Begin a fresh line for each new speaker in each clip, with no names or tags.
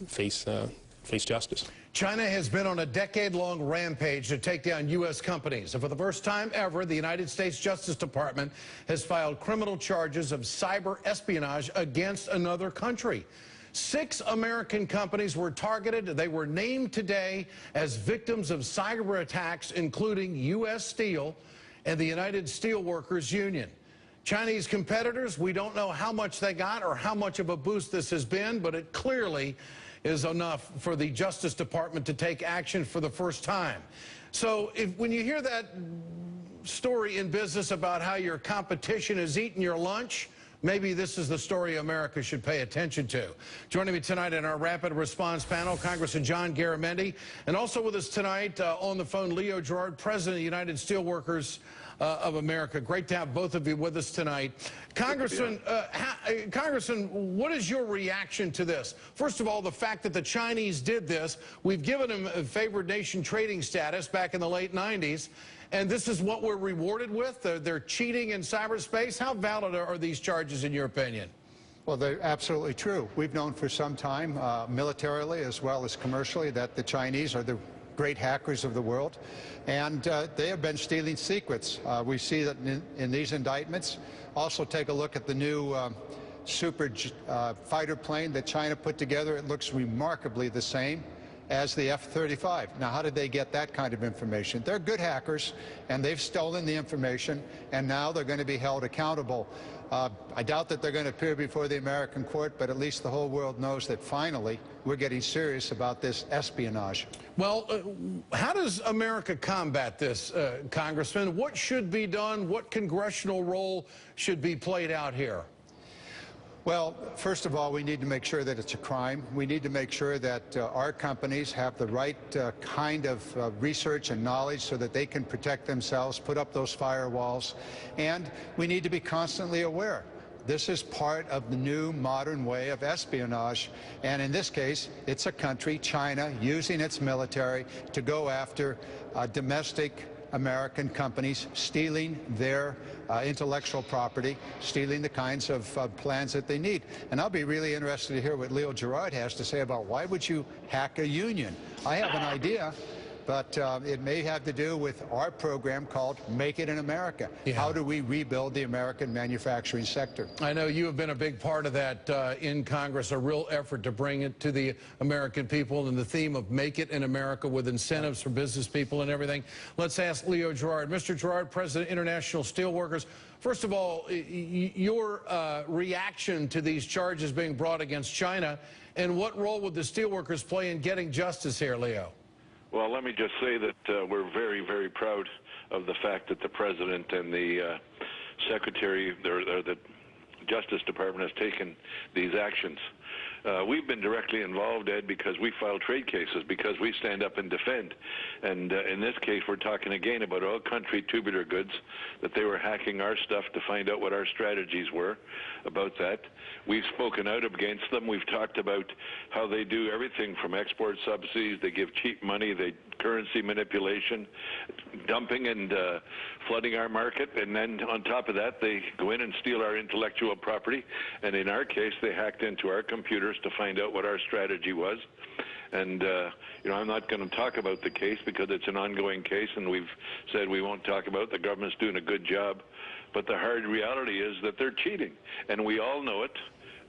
face justice.
China has been on a decade-long rampage to take down U.S. companies. And for the first time ever, the United States Justice Department has filed criminal charges of cyber espionage against another country. 6 American companies were targeted. They were named today as victims of cyber attacks, including U.S. Steel and the United Steelworkers Union. Chinese competitors, we don't know how much they got or how much of a boost this has been, but it clearly is enough for the Justice Department to take action for the first time. So when you hear that story in business about how your competition is eating your lunch, maybe this is the story America should pay attention to. Joining me tonight in our rapid response panel, Congressman John Garamendi, and also with us tonight on the phone, Leo Gerard, President of the United Steelworkers of America. Great to have both of you with us tonight. Congressman, what is your reaction to this? First of all, the fact that the Chinese did this, we've given them a favored nation trading status back in the late 90s, and this is what we're rewarded with? They're cheating in cyberspace? How valid are these charges in your opinion?
Well, they're absolutely true. We've known for some time, militarily as well as commercially, that the Chinese are the great hackers of the world, and they have been stealing secrets. We see that in these indictments. Also, take a look at the new super fighter plane that China put together. It looks remarkably the same as the F-35. Now, how did they get that kind of information? They're good hackers, and they've stolen the information, and now they're going to be held accountable. I doubt that they're going to appear before the American court, but at least the whole world knows that finally we're getting serious about this espionage.
Well, how does America combat this, Congressman? What should be done? What congressional role should be played out here?
Well, first of all, we need to make sure that it's a crime. We need to make sure that our companies have the right kind of research and knowledge so that they can protect themselves, put up those firewalls, and we need to be constantly aware. This is part of the new modern way of espionage, and in this case, it's a country, China, using its military to go after domestic American companies, stealing their intellectual property, stealing the kinds of plans that they need. And I'll be really interested to hear what Leo Gerard has to say about why would you hack a union. I have an idea, but it may have to do with our program called Make It in America. Yeah. How do we rebuild the American manufacturing sector?
I know you have been a big part of that in Congress, a real effort to bring it to the American people, and the theme of Make It in America with incentives for business people and everything. Let's ask Leo Gerard. Mr. Gerard, President, International Steelworkers. First of all, your reaction to these charges being brought against China, and what role would the steelworkers play in getting justice here, Leo?
Well, let me just say that we're very, very proud of the fact that the President and the Secretary, the Justice Department has taken these actions. We've been directly involved, Ed, because we file trade cases, because we stand up and defend. And in this case, we're talking again about oil country tubular goods, that they were hacking our stuff to find out what our strategies were about that. We've spoken out against them. We've talked about how they do everything from export subsidies, they give cheap money, they currency manipulation, dumping and flooding our market, and then on top of that, they go in and steal our intellectual property. And in our case, they hacked into our computers to find out what our strategy was. And, you know, I'm not going to talk about the case because it's an ongoing case, and we've said we won't talk about it. The government's doing a good job. But the hard reality is that they're cheating, and we all know it.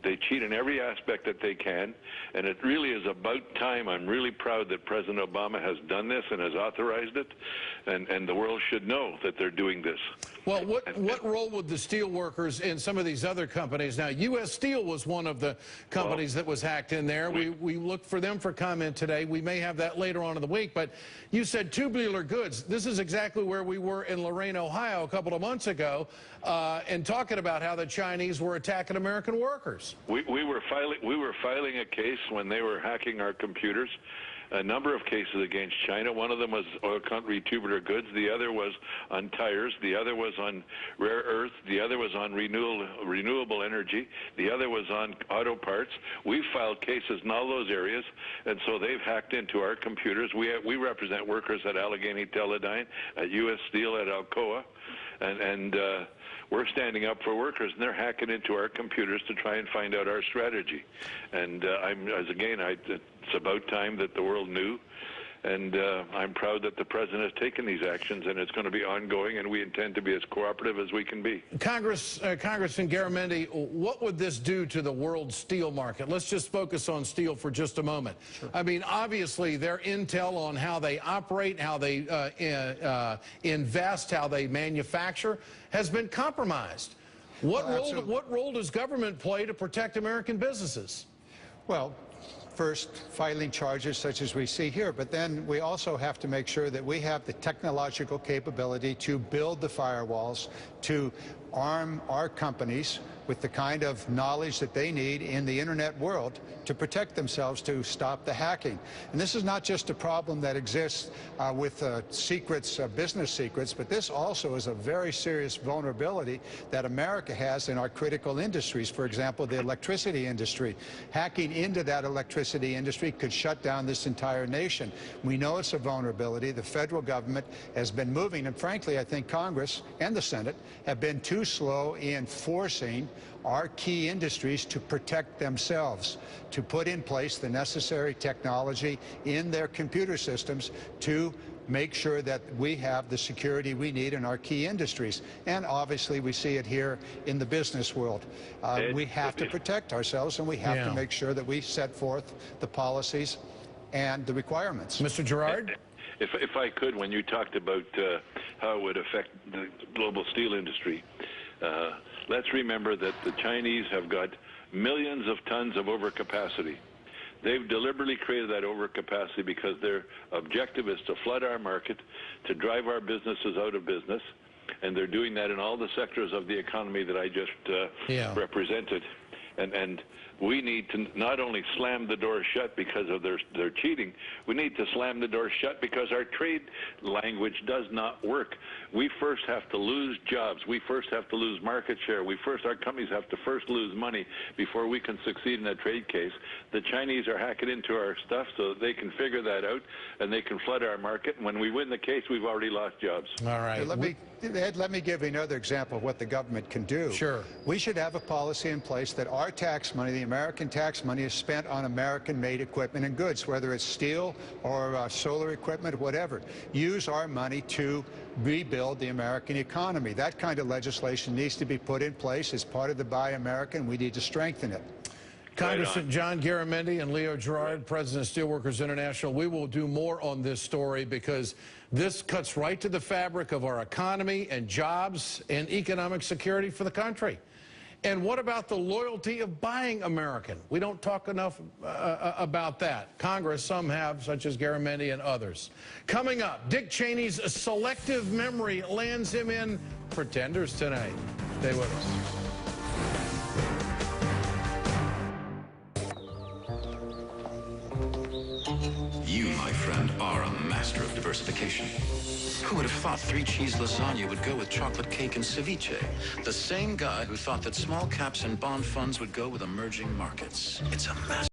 They cheat in every aspect that they can, and it really is about time. I'm really proud that President Obama has done this and has authorized it, and the world should know that they're doing this.
Well, what role would the steel workers in some of these other companies? Now, U.S. Steel was one of the companies that was hacked in there. We looked for them for comment today. We may have that later on in the week, but you said tubular goods. This is exactly where we were in Lorain, Ohio a couple of months ago, and talking about how the Chinese were attacking American workers.
We were filing a case when they were hacking our computers. A number of cases against China. One of them was oil country tubular goods. The other was on tires. The other was on rare earth. The other was on renewable energy. The other was on auto parts. We've filed cases in all those areas, and so they've hacked into our computers. We represent workers at Allegheny Teledyne, at U.S. Steel, at Alcoa, and we're standing up for workers, and they're hacking into our computers to try and find out our strategy. And it's about time that the world knew. And I'm proud that the president has taken these actions, and it's going to be ongoing, and we intend to be as cooperative as we can be.
Congressman Garamendi, what would this do to the world steel market? Let's just focus on steel for just a moment. Sure. I mean, obviously, their intel on how they operate, how they invest, how they manufacture has been compromised. What role does government play to protect American businesses?
Well, first, filing charges such as we see here, but then we also have to make sure that we have the technological capability to build the firewalls, to arm our companies with the kind of knowledge that they need in the internet world to protect themselves, to stop the hacking. And this is not just a problem that exists with secrets, business secrets, but this also is a very serious vulnerability that America has in our critical industries. For example, the electricity industry. Hacking into that electricity industry could shut down this entire nation. We know it's a vulnerability. The federal government has been moving, and frankly, I think Congress and the Senate have been too slow in forcing our key industries to protect themselves, to put in place the necessary technology in their computer systems to make sure that we have the security we need in our key industries. And obviously we see it here in the business world. We have to protect ourselves, and we have to make sure that we set forth the policies and the requirements.
Mr. Gerard?
If I could, when you talked about how it would affect the global steel industry, let's remember that the Chinese have got millions of tons of overcapacity. They've deliberately created that overcapacity because their objective is to flood our market, to drive our businesses out of business, and they're doing that in all the sectors of the economy that I just represented. And we need to not only slam the door shut because of their cheating, we need to slam the door shut because our trade language does not work. We first have to lose jobs. We first have to lose market share. Our companies have to first lose money before we can succeed in a trade case. The Chinese are hacking into our stuff so that they can figure that out and they can flood our market. And when we win the case, we've already lost jobs.
All right.
Ed, let me give you another example of what the government can do.
Sure.
We should have a policy in place that our tax money, the American tax money, is spent on American-made equipment and goods, whether it's steel or solar equipment, whatever. Use our money to rebuild the American economy. That kind of legislation needs to be put in place as part of the Buy American. We need to strengthen it.
Congressman John Garamendi and Leo Gerard, President of Steelworkers International, we will do more on this story because this cuts right to the fabric of our economy and jobs and economic security for the country. And what about the loyalty of buying American? We don't talk enough about that. Congress, some have, such as Garamendi and others. Coming up, Dick Cheney's selective memory lands him in Pretenders tonight. Stay with us.
You, my friend, are a master of diversification. Who would have thought 3-cheese lasagna would go with chocolate cake and ceviche? The same guy who thought that small caps and bond funds would go with emerging markets. It's a master.